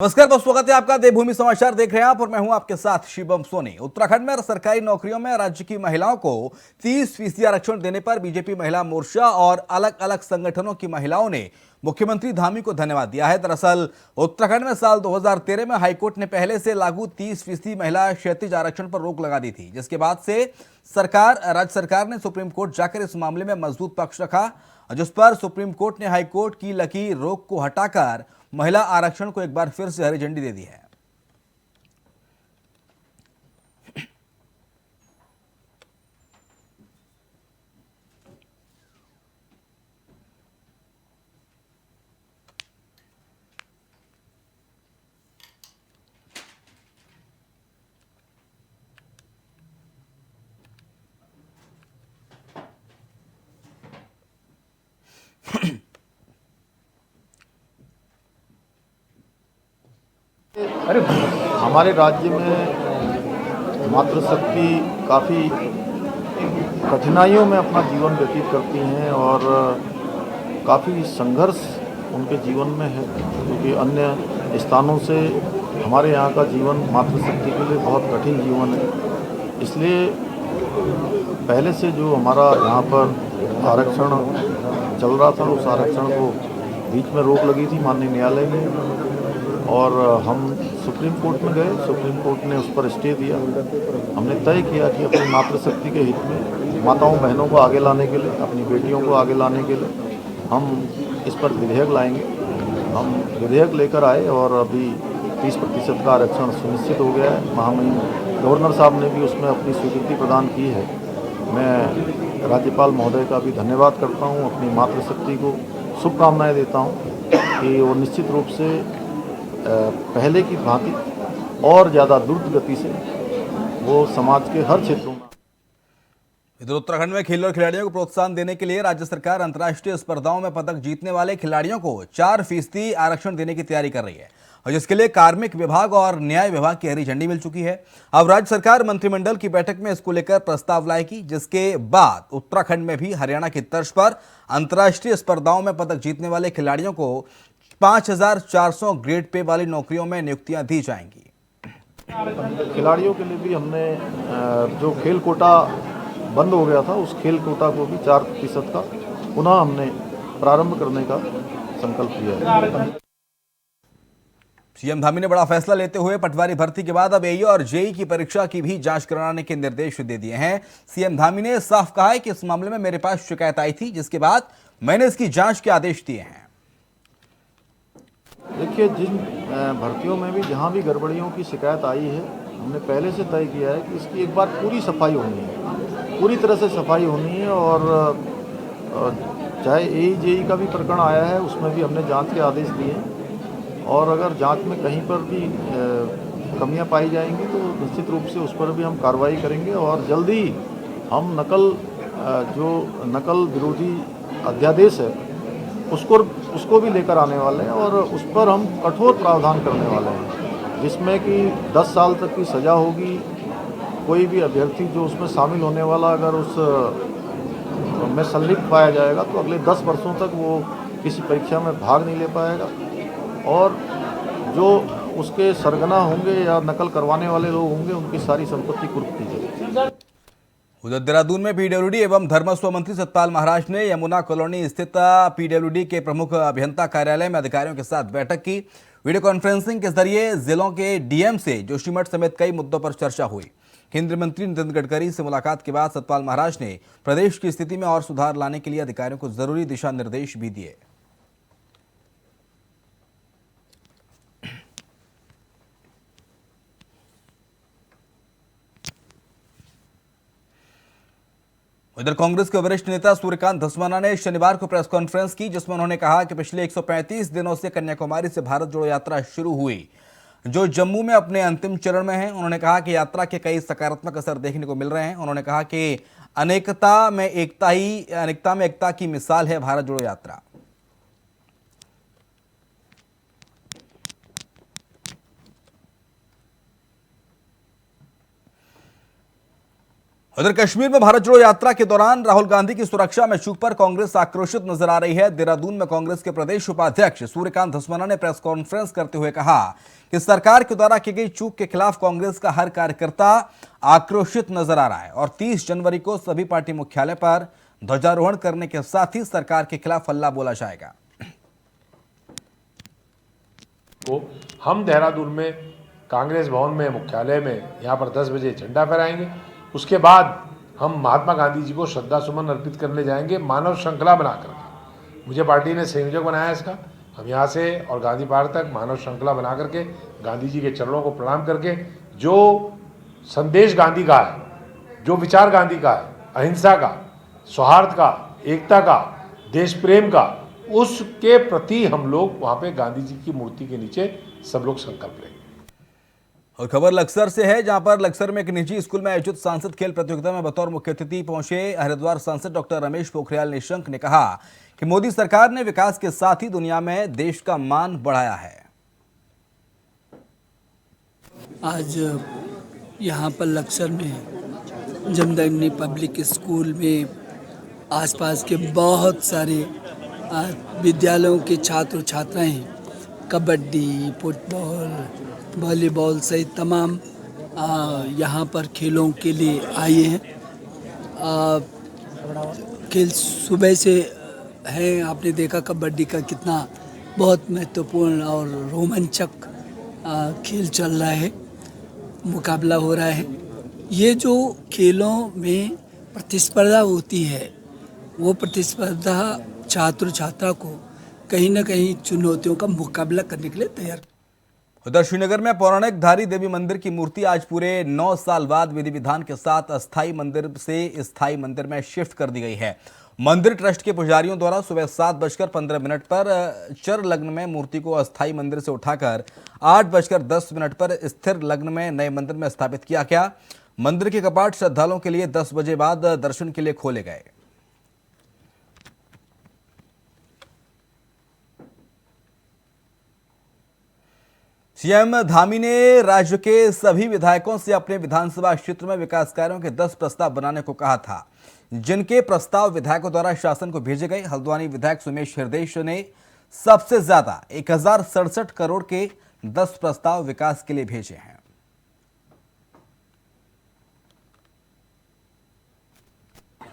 नमस्कार, बहुत स्वागत है आपका। देवभूमि समाचार देख रहे हैं आप और मैं हूं आपके साथ शिवम सोनी। उत्तराखंड में सरकारी नौकरियों में राज्य की महिलाओं को 30% आरक्षण देने पर बीजेपी महिला मोर्चा और अलग अलग संगठनों की महिलाओं ने मुख्यमंत्री धामी को धन्यवाद दिया है। दरअसल उत्तराखंड में साल 2013 में हाईकोर्ट ने पहले से लागू 30% महिला क्षैतिज आरक्षण पर रोक लगा दी थी, जिसके बाद से राज्य सरकार ने सुप्रीम कोर्ट जाकर इस मामले में मजबूत पक्ष रखा, जिस पर सुप्रीम कोर्ट ने हाईकोर्ट की लगी रोक को हटाकर महिला आरक्षण को एक बार फिर से हरी झंडी दे दी है। हमारे राज्य में मातृशक्ति काफ़ी कठिनाइयों में अपना जीवन व्यतीत करती हैं और काफ़ी संघर्ष उनके जीवन में है, क्योंकि अन्य स्थानों से हमारे यहाँ का जीवन मातृशक्ति के लिए बहुत कठिन जीवन है। इसलिए पहले से जो हमारा यहाँ पर आरक्षण चल रहा था, उस आरक्षण को बीच में रोक लगी थी माननीय न्यायालय में, और हम सुप्रीम कोर्ट में गए। सुप्रीम कोर्ट ने उस पर स्टे दिया। हमने तय किया कि अपनी मातृशक्ति के हित में माताओं बहनों को आगे लाने के लिए, अपनी बेटियों को आगे लाने के लिए हम इस पर विधेयक लाएंगे। हम विधेयक लेकर आए और अभी 30% का आरक्षण सुनिश्चित हो गया है। महामहिम गवर्नर साहब ने भी उसमें अपनी स्वीकृति प्रदान की है। मैं राज्यपाल महोदय का भी धन्यवाद करता हूँ, अपनी मातृशक्ति को शुभकामनाएँ देता हूँ कि वो निश्चित रूप से पहले की भांति और ज़्यादा द्रुत गति से वो समाज के हर क्षेत्रों में। इधर उत्तराखंड में खेल और खिलाड़ियों को प्रोत्साहन देने के लिए राज्य सरकार अंतर्राष्ट्रीय स्पर्धाओं में पदक जीतने वाले खिलाड़ियों को 4% आरक्षण देने की तैयारी कर रही है, और जिसके लिए कार्मिक विभाग और न्याय विभाग की हरी झंडी मिल चुकी है। अब राज्य सरकार मंत्रिमंडल की बैठक में इसको लेकर प्रस्ताव लाएगी, जिसके बाद उत्तराखंड में भी हरियाणा की तर्ज पर अंतर्राष्ट्रीय स्पर्धाओं में पदक जीतने वाले खिलाड़ियों को 5400 ग्रेड पे वाली नौकरियों में नियुक्तियां दी जाएंगी। खिलाड़ियों के लिए भी हमने जो खेल कोटा बंद हो गया था, उस खेल कोटा को भी 4% का पुनः हमने प्रारंभ करने का संकल्प लिया है। सीएम धामी ने बड़ा फैसला लेते हुए पटवारी भर्ती के बाद अब एई और जेई की परीक्षा की भी जांच कराने के निर्देश दे दिए हैं। सीएम धामी ने साफ कहा है कि इस मामले में मेरे पास शिकायत आई थी, जिसके बाद मैंने इसकी जांच के आदेश दिए हैं। देखिए, जिन भर्तियों में भी जहां भी गड़बड़ियों की शिकायत आई है, हमने पहले से तय किया है कि इसकी एक बार पूरी सफाई होनी है, पूरी तरह से सफाई होनी है। और चाहे एई जेई का भी प्रकरण आया है, उसमें भी हमने जांच के आदेश दिए हैं। और अगर जांच में कहीं पर भी कमियां पाई जाएंगी तो निश्चित रूप से उस पर भी हम कार्रवाई करेंगे। और जल्दी ही हम जो नकल विरोधी अध्यादेश है उसको भी लेकर आने वाले हैं, और उस पर हम कठोर प्रावधान करने वाले हैं, जिसमें कि 10 साल तक की सज़ा होगी। कोई भी अभ्यर्थी जो उसमें शामिल होने वाला अगर उस में संलिप्त पाया जाएगा तो अगले 10 वर्षों तक वो किसी परीक्षा में भाग नहीं ले पाएगा। और जो उसके सरगना होंगे या नकल करवाने वाले लोग होंगे, उनकी सारी संपत्ति कुर्क की जाएगी। उधर देहरादून में पीडब्ल्यूडी एवं धर्मस्व मंत्री सतपाल महाराज ने यमुना कॉलोनी स्थित पीडब्ल्यूडी के प्रमुख अभियंता कार्यालय में अधिकारियों के साथ बैठक की। वीडियो कॉन्फ्रेंसिंग के जरिए जिलों के डीएम से जोशीमठ समेत कई मुद्दों पर चर्चा हुई। केंद्रीय मंत्री नितिन गडकरी से मुलाकात के बाद सतपाल महाराज ने प्रदेश की स्थिति में और सुधार लाने के लिए अधिकारियों को जरूरी दिशा निर्देश भी दिए। इधर कांग्रेस के वरिष्ठ नेता सूर्यकांत धस्माना ने शनिवार को प्रेस कॉन्फ्रेंस की, जिसमें उन्होंने कहा कि पिछले 135 दिनों से कन्याकुमारी से भारत जोड़ो यात्रा शुरू हुई, जो जम्मू में अपने अंतिम चरण में है। उन्होंने कहा कि यात्रा के कई सकारात्मक असर देखने को मिल रहे हैं। उन्होंने कहा कि अनेकता में एकता की मिसाल है भारत जोड़ो यात्रा। उधर कश्मीर में भारत जोड़ो यात्रा के दौरान राहुल गांधी की सुरक्षा में चूक पर कांग्रेस आक्रोशित नजर आ रही है। देहरादून में कांग्रेस के प्रदेश उपाध्यक्ष सूर्यकांत धस्माना ने प्रेस कॉन्फ्रेंस करते हुए कहा कि सरकार के द्वारा की गई चूक के खिलाफ कांग्रेस का हर कार्यकर्ता आक्रोशित नजर आ रहा है और 30 जनवरी को सभी पार्टी मुख्यालय पर ध्वजारोहण करने के साथ ही सरकार के खिलाफ हल्ला बोला जाएगा। तो हम देहरादून में कांग्रेस भवन में मुख्यालय में यहाँ पर 10 बजे झंडा फहराएंगे। उसके बाद हम महात्मा गांधी जी को श्रद्धा सुमन अर्पित करने जाएंगे मानव श्रृंखला बनाकर। मुझे पार्टी ने संयोजक बनाया इसका। हम यहाँ से और गांधी पार्क तक मानव श्रृंखला बना करके गांधी जी के चरणों को प्रणाम करके जो संदेश गांधी का है, जो विचार गांधी का है, अहिंसा का, सौहार्द का, एकता का, देश प्रेम का, उसके प्रति हम लोग वहाँ पे गांधी जी की मूर्ति के नीचे सब लोग संकल्प लेंगे। और खबर लक्सर से है, जहां पर लक्सर में एक निजी स्कूल में आयोजित सांसद खेल प्रतियोगिता में बतौर मुख्य अतिथि पहुंचे हरिद्वार सांसद डॉक्टर रमेश पोखरियाल निशंक ने कहा कि मोदी सरकार ने विकास के साथ ही दुनिया में देश का मान बढ़ाया है। आज यहाँ पर लक्सर में जमदग्नि पब्लिक स्कूल में आसपास के बहुत सारे विद्यालयों के छात्र छात्राएं कबड्डी, फुटबॉल, वॉलीबॉल सहित तमाम यहाँ पर खेलों के लिए आए हैं। खेल सुबह से हैं। आपने देखा कबड्डी का कितना बहुत महत्वपूर्ण और रोमांचक खेल चल रहा है, मुकाबला हो रहा है। ये जो खेलों में प्रतिस्पर्धा होती है, वो प्रतिस्पर्धा छात्र छात्रा को कहीं ना कहीं चुनौतियों का मुकाबला करने के लिए तैयार। उधर श्रीनगर में पौराणिक धारी देवी मंदिर की मूर्ति आज पूरे 9 साल बाद विधि विधान के साथ अस्थायी मंदिर से स्थायी मंदिर में शिफ्ट कर दी गई है। मंदिर ट्रस्ट के पुजारियों द्वारा सुबह 7:15 पर चर लग्न में मूर्ति को अस्थायी मंदिर से उठाकर 8:10 पर स्थिर लग्न में नए मंदिर में स्थापित किया गया। मंदिर के कपाट श्रद्धालुओं के लिए 10 बजे बाद दर्शन के लिए खोले गए। सीएम धामी ने राज्य के सभी विधायकों से अपने विधानसभा क्षेत्र में विकास कार्यों के 10 प्रस्ताव बनाने को कहा था, जिनके प्रस्ताव विधायकों द्वारा शासन को भेजे गए। हल्द्वानी विधायक सुमेश हृदयेश ने सबसे ज्यादा 1067 करोड़ के 10 प्रस्ताव विकास के लिए भेजे हैं।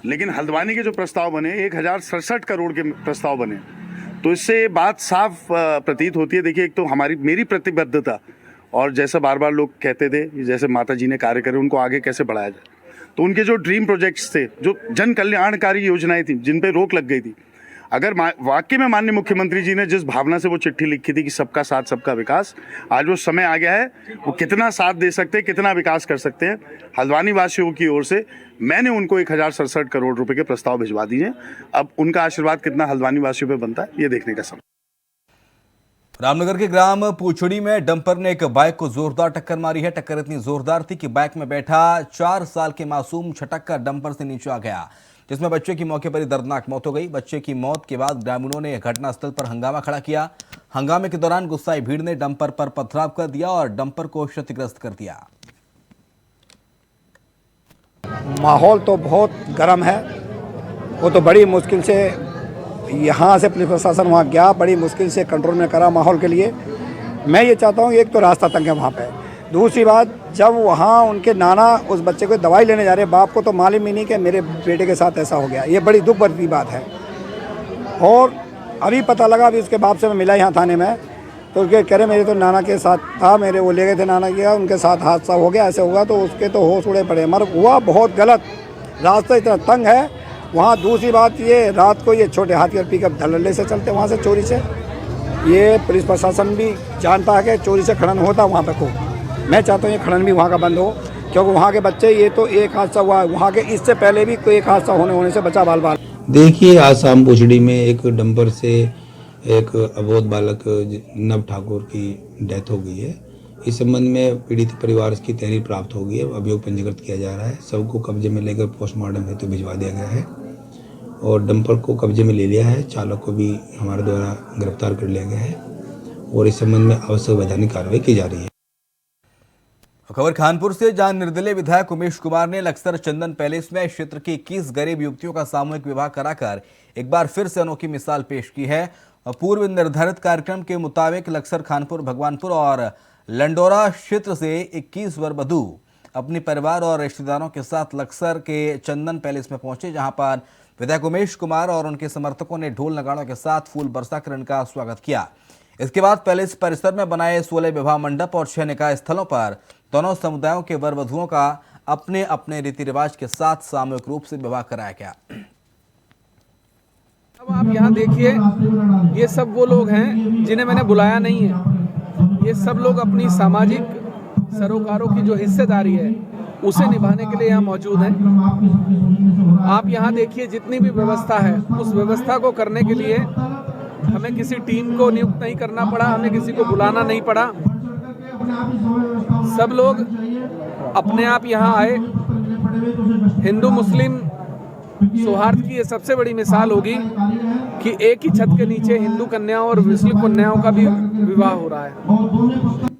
लेकिन हल्द्वानी के जो प्रस्ताव बने 1067 करोड़ के प्रस्ताव बने, तो इससे ये बात साफ प्रतीत होती है। देखिए, एक तो मेरी प्रतिबद्धता और जैसा बार बार लोग कहते थे, जैसे माता जी ने कार्य करे उनको आगे कैसे बढ़ाया जाए, तो उनके जो ड्रीम प्रोजेक्ट्स थे, जो जन कल्याणकारी योजनाएं थी जिन पे रोक लग गई थी, अगर वाकई में माननीय मुख्यमंत्री जी ने जिस भावना से वो चिट्ठी लिखी थी कि सबका साथ सबका विकास, आज वो समय आ गया है, वो कितना साथ दे सकते हैं, कितना विकास कर सकते हैं। हल्द्वानी वासियों की ओर से मैंने उनको 1067 करोड़ रुपए के प्रस्ताव भिजवा दिए। अब उनका आशीर्वाद कितना हल्द्वानी वासियों पे बनता है, ये देखने का समय। रामनगर के ग्राम पूछड़ी में डंपर ने एक बाइक को जोरदार टक्कर मारी है। टक्कर इतनी जोरदार थी कि बाइक में बैठा 4 साल के मासूम छटक कर डंपर से नीचे आ गया, जिसमें बच्चे की मौके पर ही दर्दनाक मौत हो गई। बच्चे की मौत के बाद ग्रामीणों ने घटनास्थल पर हंगामा खड़ा किया। हंगामे के दौरान गुस्साई भीड़ ने डंपर पर पथराव कर दिया और डंपर को क्षतिग्रस्त कर दिया। माहौल तो बहुत गर्म है। वो तो बड़ी मुश्किल से यहाँ से पुलिस प्रशासन वहाँ गया, बड़ी मुश्किल से कंट्रोल में करा माहौल के लिए। मैं ये चाहता हूँ, एक तो रास्ता तंग है वहाँ पे। दूसरी बात, जब वहाँ उनके नाना उस बच्चे को दवाई लेने जा रहे, बाप को तो मालूम ही नहीं कि मेरे बेटे के साथ ऐसा हो गया। ये बड़ी दुख भरी बात है। और अभी पता लगा, अभी उसके बाप से मैं मिला यहाँ थाने में, तो उसके कह रहे मेरे तो नाना के साथ था, मेरे वो ले गए थे नाना के, उनके साथ हादसा हो गया, ऐसे हुआ, तो उसके तो होश उड़े पड़े। मगर हुआ बहुत गलत, रास्ता इतना तंग है वहाँ। दूसरी बात ये, रात को ये छोटे हाथी और पिकअप धड़ल्ले से चलते वहाँ से चोरी से। ये पुलिस प्रशासन भी जानता है कि चोरी से खनन होता वहाँ पर खूब। मैं चाहता हूँ ये खनन भी वहाँ का बंद हो, क्योंकि वहाँ के बच्चे, ये तो एक हादसा हुआ है, वहाँ के इससे पहले भी कोई एक हादसा होने से बचा बाल बाल। देखिए, आज शाम पूछड़ी में एक डंपर से एक अबोध बालक नव ठाकुर की डेथ हो गई है। इस संबंध में पीड़ित परिवार की तहरीर प्राप्त हो गई है। अभियोग पंजीकृत किया जा रहा है। शव को कब्जे में लेकर पोस्टमार्टम हेतु भिजवा दिया गया है और डंपर को कब्जे में ले लिया है। चालक को भी हमारे द्वारा गिरफ्तार कर लिया गया है और इस संबंध में आवश्यक वैधानिक कार्रवाई की जा रही है। खबर कानपुर से, जहां निर्दलीय विधायक उमेश कुमार ने लक्सर चंदन पैलेस में क्षेत्र की 21 गरीब युवतियों का सामूहिक विवाह कराकर एक बार फिर से अनोखी मिसाल पेश की है। पूर्व निर्धारित कार्यक्रम के मुताबिक लक्सर, खानपुर, भगवानपुर और लंडोरा क्षेत्र से 21 वर वधू अपने परिवार और रिश्तेदारों के साथ लक्सर के चंदन पैलेस में पहुंचे, जहां पर विधायक उमेश कुमार और उनके समर्थकों ने ढोल नगाड़ों के साथ फूल बरसाकर इनका स्वागत किया। इसके बाद पैलेस परिसर में बनाए 16 विवाह मंडप और 6 निकाह स्थलों पर दोनों समुदायों के वर वधुओं का अपने अपने रीति रिवाज के साथ सामूहिक रूप से विवाह कराया गया। अब आप यहाँ देखिए, ये सब वो लोग हैं जिन्हें मैंने बुलाया नहीं है। ये सब लोग अपनी सामाजिक सरोकारों की जो हिस्सेदारी है उसे निभाने के लिए यहाँ मौजूद हैं। आप यहाँ देखिए, जितनी भी व्यवस्था है उस व्यवस्था को करने के लिए हमें किसी टीम को नियुक्त नहीं करना पड़ा, हमें किसी को बुलाना नहीं पड़ा। सब लोग अपने आप यहाँ आए। हिंदू मुस्लिम सौहार्द की ये सबसे बड़ी मिसाल होगी कि एक ही छत के नीचे हिंदू कन्याओं और मुस्लिम कन्याओं का भी विवाह हो रहा है।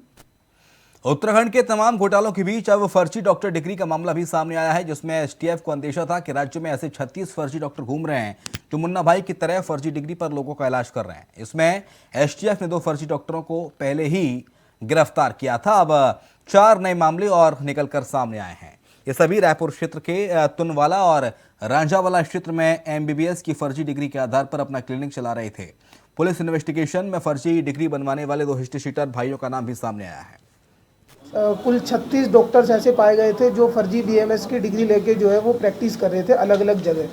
उत्तराखंड के तमाम घोटालों के बीच अब फर्जी डॉक्टर डिग्री का मामला भी सामने आया है, जिसमें एसटीएफ को अंदेशा था कि राज्य में ऐसे 36 फर्जी डॉक्टर घूम रहे हैं जो मुन्ना भाई की तरह फर्जी डिग्री पर लोगों का इलाज कर रहे हैं। इसमें एसटीएफ ने 2 फर्जी डॉक्टरों को पहले ही गिरफ्तार किया था। अब 4 नए मामले और निकलकर सामने आए हैं। ये सभी रायपुर क्षेत्र के तुनवाला और रांझावाला क्षेत्र में एमबीबीएस की फर्जी डिग्री के आधार पर अपना क्लिनिक चला रहे थे। पुलिस इन्वेस्टिगेशन में फर्जी डिग्री बनवाने वाले 2 हिस्ट्री शीटर भाइयों का नाम भी सामने आया है। कुल 36 डॉक्टर्स ऐसे पाए गए थे जो फर्जी बीएमएस की डिग्री लेके जो है वो प्रैक्टिस कर रहे थे अलग अलग जगह।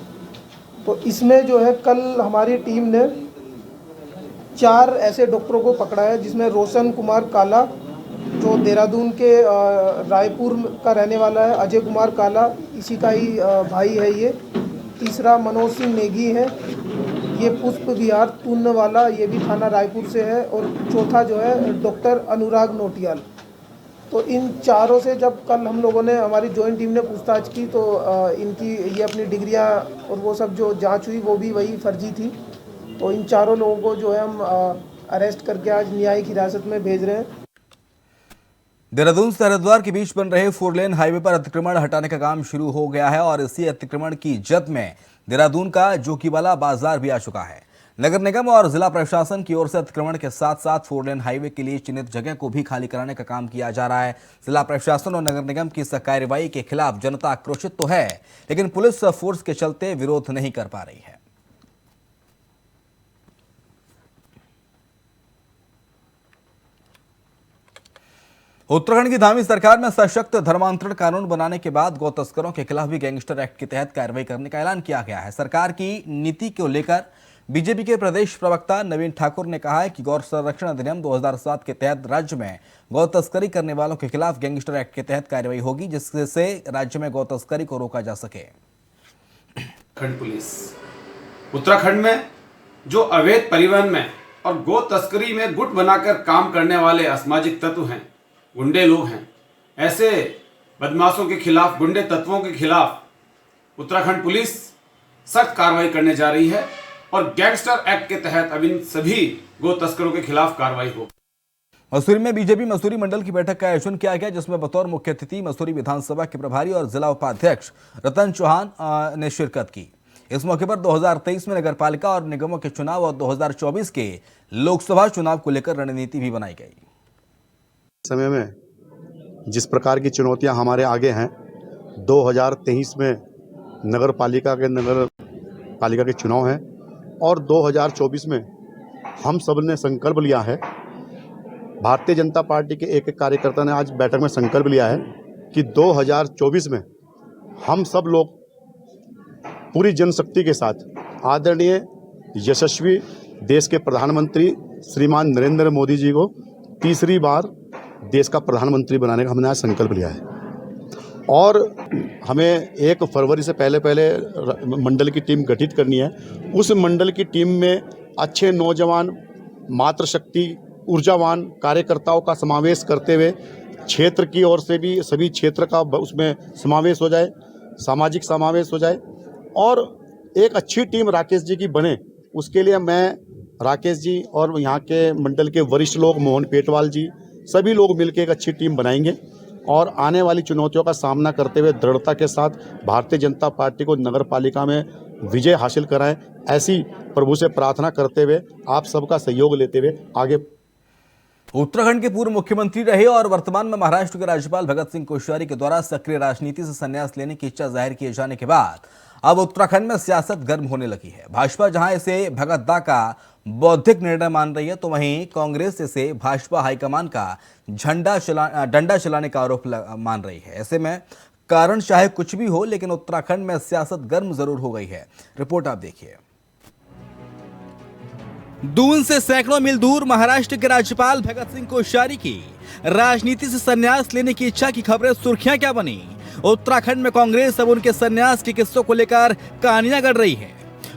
तो इसमें जो है कल हमारी टीम ने 4 ऐसे डॉक्टरों को पकड़ा है, जिसमें रोशन कुमार काला जो देहरादून के रायपुर का रहने वाला है, अजय कुमार काला इसी का ही भाई है ये, तीसरा मनोज सिंह नेगी है, ये पुष्प विहार तुन्नवाला, ये भी थाना रायपुर से है, और चौथा जो है डॉक्टर अनुराग नोटियाल। तो इन चारों से जब कल हम लोगों ने, हमारी जॉइंट टीम ने पूछताछ की तो इनकी ये अपनी डिग्रियां और वो सब जो जांच हुई वो भी वही फर्जी थी। तो इन चारों लोगों को जो है हम अरेस्ट करके आज न्यायिक हिरासत में भेज रहे हैं। देहरादून से हरिद्वार के बीच बन रहे 4 लेन हाईवे पर अतिक्रमण हटाने का काम शुरू हो गया है और इसी अतिक्रमण की जद में देहरादून का जोकीवाला बाजार भी आ चुका है। नगर निगम और जिला प्रशासन की ओर से अतिक्रमण के साथ साथ 4 लेन हाईवे के लिए चिन्हित जगह को भी खाली कराने का काम किया जा रहा है। जिला प्रशासन और नगर निगम की इस कार्रवाई के खिलाफ जनता आक्रोशित तो है, लेकिन पुलिस फोर्स के चलते विरोध नहीं कर पा रही है। उत्तराखंड की धामी सरकार में सशक्त धर्मांतरण कानून बनाने के बाद गौ तस्करों के खिलाफ भी गैंगस्टर एक्ट के तहत कार्रवाई करने का ऐलान किया गया है। सरकार की नीति को लेकर बीजेपी के प्रदेश प्रवक्ता नवीन ठाकुर ने कहा है कि गौ संरक्षण अधिनियम 2007 के तहत राज्य में गौ तस्करी करने वालों के खिलाफ गैंगस्टर एक्ट के तहत कार्रवाई होगी, जिससे राज्य में गौ तस्करी को रोका जा सके। पुलिस उत्तराखंड में जो अवैध परिवहन में और गौ तस्करी में गुट बनाकर काम करने वाले असामाजिक तत्व हैं, गुंडे लोग हैं, ऐसे बदमाशों के खिलाफ, गुंडे तत्वों के खिलाफ उत्तराखंड पुलिस सख्त कार्रवाई करने जा रही है और गैंगस्टर एक्ट के तहत अब इन सभी गो तस्करों के खिलाफ कार्रवाई होगी। मसूरी में बीजेपी मसूरी मंडल की बैठक का आयोजन किया गया, जिसमें बतौर मुख्य अतिथि मसूरी विधानसभा के प्रभारी और जिला उपाध्यक्ष रतन चौहान ने शिरकत की। इस मौके पर 2023 में नगरपालिका और निगमों के चुनाव और 2024 के लोकसभा चुनाव को लेकर रणनीति भी बनाई गई। समय में जिस प्रकार की चुनौतियां हमारे आगे हैं, 2023 में नगर पालिका के चुनाव हैं और 2024 में हम सब ने संकल्प लिया है, भारतीय जनता पार्टी के एक कार्यकर्ता ने आज बैठक में संकल्प लिया है कि 2024 में हम सब लोग पूरी जनशक्ति के साथ आदरणीय यशस्वी देश के प्रधानमंत्री श्रीमान नरेंद्र मोदी जी को तीसरी बार देश का प्रधानमंत्री बनाने का हमने आज संकल्प लिया है। और हमें 1 फरवरी से पहले मंडल की टीम गठित करनी है। उस मंडल की टीम में अच्छे नौजवान, मातृशक्ति, ऊर्जावान कार्यकर्ताओं का समावेश करते हुए क्षेत्र की ओर से भी सभी क्षेत्र का उसमें समावेश हो जाए, सामाजिक समावेश हो जाए और एक अच्छी टीम राकेश जी की बने। उसके लिए मैं, राकेश जी और यहाँ के मंडल के वरिष्ठ लोग, मोहन पेटवाल जी, सभी लोग मिलकर एक अच्छी टीम बनाएंगे और आने वाली चुनौतियों का सामना करते हुए दृढ़ता के साथ भारतीय जनता पार्टी को नगर पालिका में विजय हासिल कराएं, ऐसी प्रभु से प्रार्थना करते हुए आप सबका सहयोग लेते हुए आगे। उत्तराखंड के पूर्व मुख्यमंत्री रहे और वर्तमान में महाराष्ट्र के राज्यपाल भगत सिंह कोश्यारी के द्वारा सक्रिय राजनीति से संन्यास लेने की इच्छा जाहिर किए जाने के बाद अब उत्तराखंड में सियासत गर्म होने लगी है। भाजपा जहां इसे भगत का बौद्धिक निर्णय मान रही है, तो वहीं कांग्रेस इसे भाजपा हाईकमान का डंडा चलाने का आरोप मान रही है। ऐसे में कारण चाहे कुछ भी हो, लेकिन उत्तराखंड में सियासत गर्म जरूर हो गई है। रिपोर्ट आप देखिए। दून से सैकड़ों मील दूर महाराष्ट्र के राज्यपाल भगत सिंह कोश्यारी की राजनीति से संन्यास लेने की इच्छा की खबरें सुर्खियां क्या बनी। उत्तराखंड में कांग्रेस अब उनके संन्यास के किस्सों को लेकर कहानियां गढ़ रही है।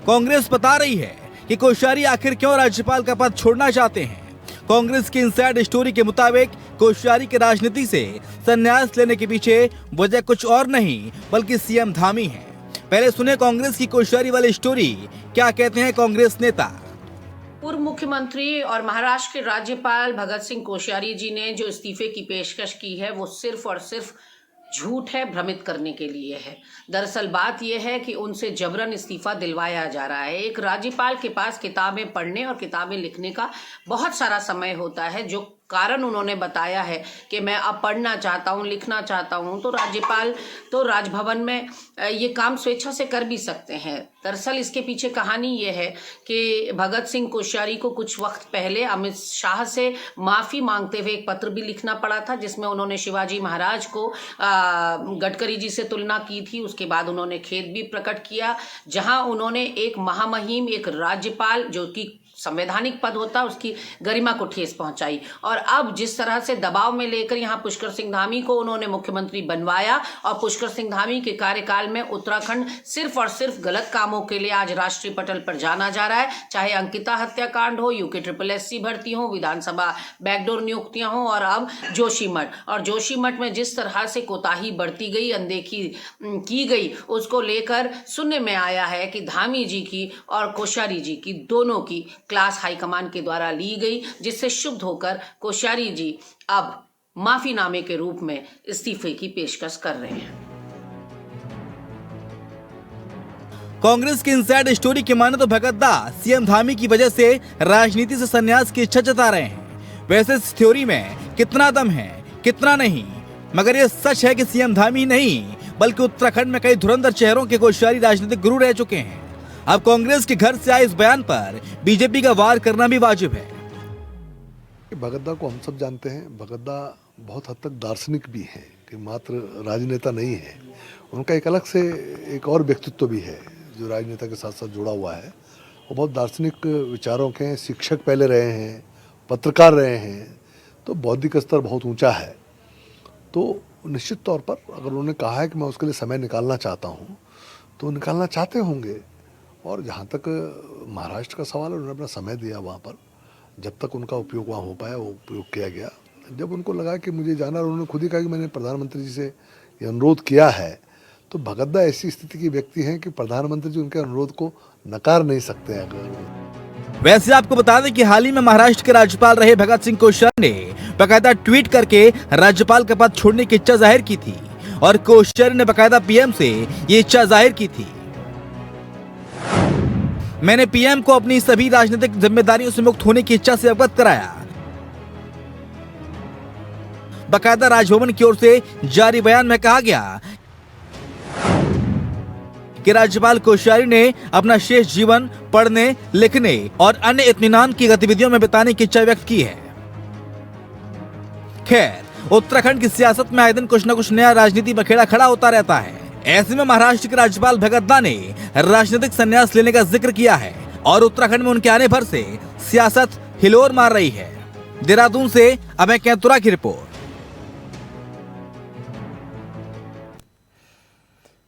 कांग्रेस बता रही है कि कोश्यारी आखिर क्यों राज्यपाल का पद छोड़ना चाहते हैं। कांग्रेस की इनसाइड स्टोरी के मुताबिक कोश्यारी की राजनीति से संन्यास लेने के पीछे वजह कुछ और नहीं बल्कि सीएम धामी है। पहले सुने कांग्रेस की कोश्यारी वाली स्टोरी, क्या कहते हैं कांग्रेस नेता। पूर्व मुख्यमंत्री और महाराष्ट्र के राज्यपाल भगत सिंह कोश्यारी जी ने जो इस्तीफे की पेशकश की है वो सिर्फ और सिर्फ झूठ है, भ्रमित करने के लिए है। दरअसल बात यह है कि उनसे जबरन इस्तीफा दिलवाया जा रहा है। एक राज्यपाल के पास किताबें पढ़ने और किताबें लिखने का बहुत सारा समय होता है, जो कारण उन्होंने बताया है कि मैं अब पढ़ना चाहता हूँ, लिखना चाहता हूँ, तो राज्यपाल तो राजभवन में ये काम स्वेच्छा से कर भी सकते हैं। दरअसल इसके पीछे कहानी ये है कि भगत सिंह कोश्यारी को कुछ वक्त पहले अमित शाह से माफ़ी मांगते हुए एक पत्र भी लिखना पड़ा था, जिसमें उन्होंने शिवाजी महाराज को गडकरी जी से तुलना की थी। उसके बाद उन्होंने खेद भी प्रकट किया, जहां उन्होंने एक महामहिम, एक राज्यपाल जो कि संवैधानिक पद होता है, उसकी गरिमा को ठेस पहुंचाई। और अब जिस तरह से दबाव में लेकर यहाँ पुष्कर सिंह धामी को उन्होंने मुख्यमंत्री बनवाया और पुष्कर सिंह धामी के कार्यकाल में उत्तराखंड सिर्फ और सिर्फ गलत कामों के लिए आज राष्ट्रीय पटल पर जाना जा रहा है। चाहे अंकिता हत्याकांड हो, UKSSC भर्ती हो, विधानसभा बैकडोर नियुक्तियां हो और अब जोशीमठ। और जोशीमठ में जिस तरह से कोताही बढ़ती गई, अनदेखी की गई, उसको लेकर सुनने में आया है कि धामी जी की और कोश्यारी जी की दोनों की क्लास हाईकमान के द्वारा ली गई, जिससे शुद्ध होकर कोश्यारी जी अब माफीनामे के रूप में इस्तीफे की पेशकश कर रहे हैं। कांग्रेस की इनसाइड स्टोरी की माने तो भगत दा सीएम धामी की वजह से राजनीति से संन्यास की इच्छा जता रहे हैं। वैसे इस थ्योरी में कितना दम है कितना नहीं, मगर यह सच है कि सीएम धामी नहीं बल्कि उत्तराखंड में कई धुरंधर चेहरों के कोश्यारी राजनीतिक गुरु रह चुके हैं। अब कांग्रेस के घर से आए इस बयान पर बीजेपी का वार करना भी वाजिब है। भगत को हम सब जानते हैं। भगत बहुत हद तक दार्शनिक भी हैं, कि मात्र राजनेता नहीं है। उनका एक अलग से एक और व्यक्तित्व भी है जो राजनेता के साथ साथ जुड़ा हुआ है। वो बहुत दार्शनिक विचारों के हैं, शिक्षक पहले रहे हैं, पत्रकार रहे हैं, तो बौद्धिक स्तर बहुत ऊंचा है। तो निश्चित तौर पर अगर उन्होंने कहा है कि मैं उसके लिए समय निकालना चाहता हूँ, तो निकालना चाहते होंगे। और जहाँ तक महाराष्ट्र का सवाल है, उन्होंने अपना समय दिया वहाँ पर, जब तक उनका उपयोग वहाँ हो पाया वो उपयोग किया गया। जब उनको लगा कि मुझे जाना, और उन्होंने खुद ही कहा कि मैंने प्रधानमंत्री जी से ये अनुरोध किया है, तो भगत ऐसी स्थिति की व्यक्ति हैं कि प्रधानमंत्री जी उनके अनुरोध को नकार नहीं सकते हैं। अगर वैसे आपको बता दें कि हाल ही में महाराष्ट्र के राज्यपाल रहे भगत सिंह कोश्यारी ने बाकायदा ट्वीट करके राज्यपाल का पद छोड़ने की इच्छा जाहिर की थी और कोश्यारी ने बाकायदा पीएम से ये इच्छा जाहिर की थी। मैंने पीएम को अपनी सभी राजनीतिक जिम्मेदारियों से मुक्त होने की इच्छा से अवगत कराया। बाकायदा राजभवन की ओर से जारी बयान में कहा गया कि राज्यपाल कोश्यारी ने अपना शेष जीवन पढ़ने, लिखने और अन्य इत्मीनान की गतिविधियों में बिताने की इच्छा व्यक्त की है। खैर, उत्तराखंड की सियासत में आए दिन कुछ न कुछ नया राजनीति बखेड़ा खड़ा होता रहता है। ऐसे में महाराष्ट्र के राज्यपाल भगत दा ने राजनीतिक संन्यास लेने का जिक्र किया है और उत्तराखंड में उनके आने भर से सियासत हिलोर मार रही है। देहरादून से अभय कैंतुरा की रिपोर्ट।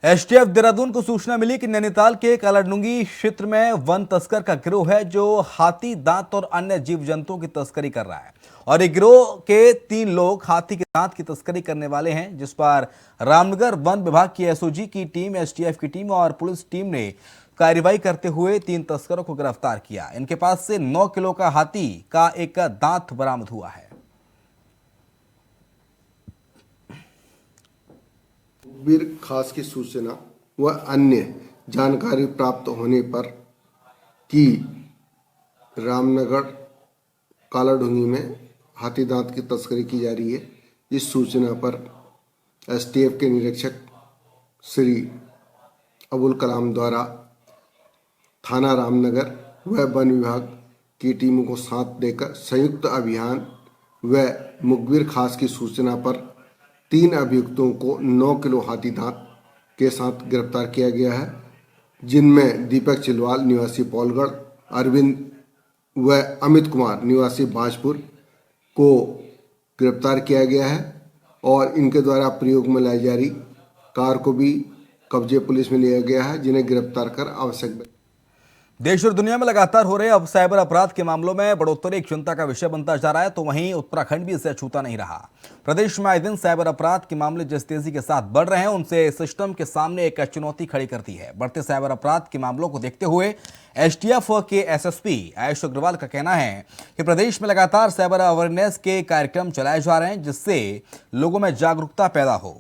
एसटीएफ देहरादून को सूचना मिली कि नैनीताल के कालाडूंगी क्षेत्र में वन तस्कर का गिरोह है जो हाथी, दांत और अन्य जीव जंतुओं की तस्करी कर रहा है। और एक गिरोह के 3 लोग हाथी के दांत की तस्करी करने वाले हैं, जिस पर रामनगर वन विभाग की एसओजी की टीम, एसटीएफ की टीम और पुलिस टीम ने कार्रवाई करते हुए 3 तस्करों को गिरफ्तार किया। इनके पास से 9 किलो का हाथी का एक दांत बरामद हुआ है। मुखबिर खास की सूचना व अन्य जानकारी प्राप्त होने पर कि रामनगर कालाढूंगी में हाथी दांत की तस्करी की जा रही है। इस सूचना पर एसटीएफ के निरीक्षक श्री अबुल कलाम द्वारा थाना रामनगर व वन विभाग की टीमों को साथ देकर संयुक्त अभियान व मुखबिर खास की सूचना पर 3 अभियुक्तों को 9 किलो हाथी दांत के साथ गिरफ्तार किया गया है, जिनमें दीपक चिलवाल निवासी पौलगढ़, अरविंद व अमित कुमार निवासी बाजपुर को गिरफ्तार किया गया है और इनके द्वारा प्रयोग में लाई जा रही कार को भी कब्जे पुलिस में लिया गया है, जिन्हें गिरफ्तार कर आवश्यक। देश और दुनिया में लगातार हो रहे अब साइबर अपराध के मामलों में बढ़ोतरी एक चिंता का विषय बनता जा रहा है, तो वहीं उत्तराखंड भी इससे छूता नहीं रहा। प्रदेश में आए दिन साइबर अपराध के मामले जिस तेजी के साथ बढ़ रहे हैं, उनसे सिस्टम के सामने एक चुनौती खड़ी करती है। बढ़ते साइबर अपराध के मामलों को देखते हुए एसटीएफ के एसएसपी आयुष अग्रवाल का कहना है कि प्रदेश में लगातार साइबर अवेयरनेस के कार्यक्रम चलाए जा रहे हैं, जिससे लोगों में जागरूकता पैदा हो।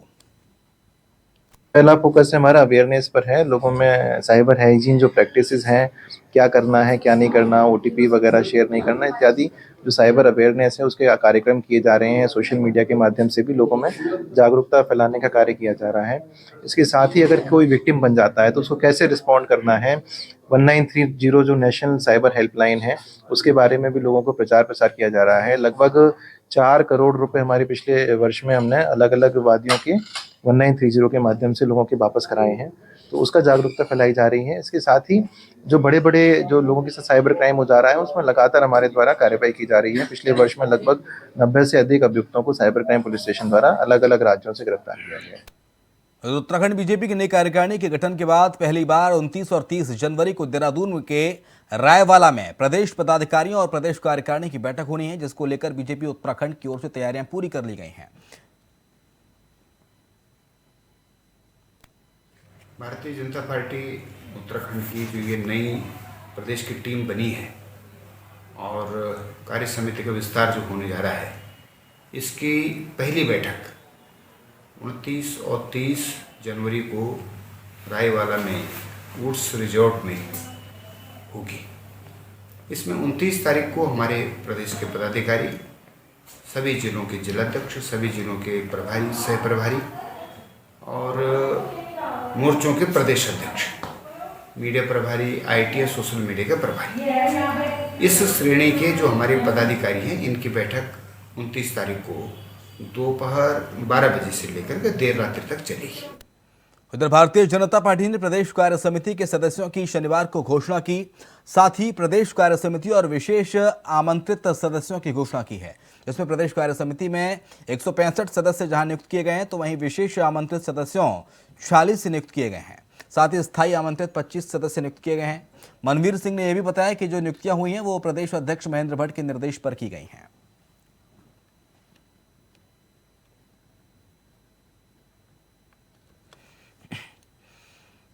पहला फोकस हमारा अवेयरनेस पर है, लोगों में साइबर हाइजीन जो प्रैक्टिसेस हैं, क्या करना है क्या नहीं करना, ओटीपी वगैरह शेयर नहीं करना इत्यादि जो साइबर अवेयरनेस है उसके कार्यक्रम किए जा रहे हैं। सोशल मीडिया के माध्यम से भी लोगों में जागरूकता फैलाने का कार्य किया जा रहा है। इसके साथ ही अगर कोई विक्टिम बन जाता है तो उसको कैसे रिस्पॉन्ड करना है, 1930 जो नेशनल साइबर हेल्पलाइन है उसके बारे में भी लोगों को प्रचार प्रसार किया जा रहा है। लगभग 4 करोड़ रुपए हमारे पिछले वर्ष में हमने अलग अलग वादियों के 1930 के माध्यम से लोगों के वापस कराए हैं, तो उसका जागरूकता फैलाई जा रही है। इसके साथ ही जो बड़े बड़े जो लोगों के साथ साइबर क्राइम हो जा रहा है उसमें लगातार हमारे द्वारा कार्रवाई की जा रही है। पिछले वर्ष में लगभग 90 से अधिक अभियुक्तों को साइबर क्राइम पुलिस स्टेशन द्वारा अलग अलग राज्यों से गिरफ्तार किया गया है। उत्तराखंड बीजेपी की नई कार्यकारिणी के गठन के बाद पहली बार 29 और 30 जनवरी को देहरादून के रायवाला में प्रदेश पदाधिकारियों और प्रदेश कार्यकारिणी की बैठक होनी है, जिसको लेकर बीजेपी उत्तराखंड की ओर से तैयारियां पूरी कर ली गई हैं। भारतीय जनता पार्टी उत्तराखंड की जो ये नई प्रदेश की टीम बनी है और कार्य समिति का विस्तार जो होने जा रहा है, इसकी पहली बैठक 29 और 30 जनवरी को रायवाला में वुड्स रिजॉर्ट में होगी। इसमें 29 तारीख को हमारे प्रदेश के पदाधिकारी, सभी जिलों के जिलाध्यक्ष, सभी जिलों के प्रभारी, सह प्रभारी और मोर्चों के प्रदेश अध्यक्ष, मीडिया प्रभारी, आईटी, सोशल मीडिया के प्रभारी, इस श्रेणी के जो हमारे पदाधिकारी हैं, इनकी बैठक 29 तारीख को दोपहर 12 बजे से लेकर के देर रात्रि तक चलेगी। उधर भारतीय जनता पार्टी ने प्रदेश कार्य समिति के सदस्यों की शनिवार को घोषणा की, साथ ही प्रदेश कार्य समिति और विशेष आमंत्रित सदस्यों की घोषणा की है। इसमें प्रदेश कार्य समिति में 165 सदस्य जहां नियुक्त किए गए हैं, तो वहीं विशेष आमंत्रित सदस्यों 46 नियुक्त किए गए हैं। साथ ही स्थायी आमंत्रित 25 सदस्य नियुक्त किए गए हैं। मनवीर सिंह ने यह भी बताया कि जो नियुक्तियां हुई हैं वो प्रदेश अध्यक्ष महेंद्र भट्ट के निर्देश पर की गई हैं।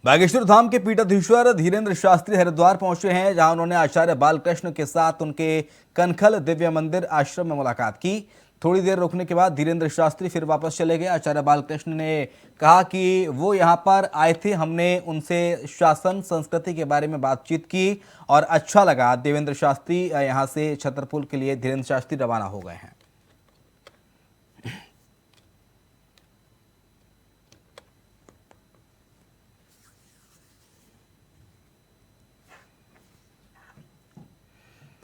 बागेश्वर धाम के पीठाधीश्वर धीरेन्द्र शास्त्री हरिद्वार पहुंचे हैं, जहां उन्होंने आचार्य बालकृष्ण के साथ उनके कनखल दिव्य मंदिर आश्रम में मुलाकात की। थोड़ी देर रुकने के बाद धीरेन्द्र शास्त्री फिर वापस चले गए। आचार्य बालकृष्ण ने कहा कि वो यहाँ पर आए थे, हमने उनसे शासन संस्कृति के बारे में बातचीत की और अच्छा लगा। देवेंद्र शास्त्री यहाँ से छतरपुर के लिए धीरेन्द्र शास्त्री रवाना हो गए हैं।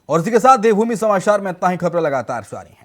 और इसी के साथ देवभूमि समाचार में इतना ही। खबरें लगातार जारी हैं।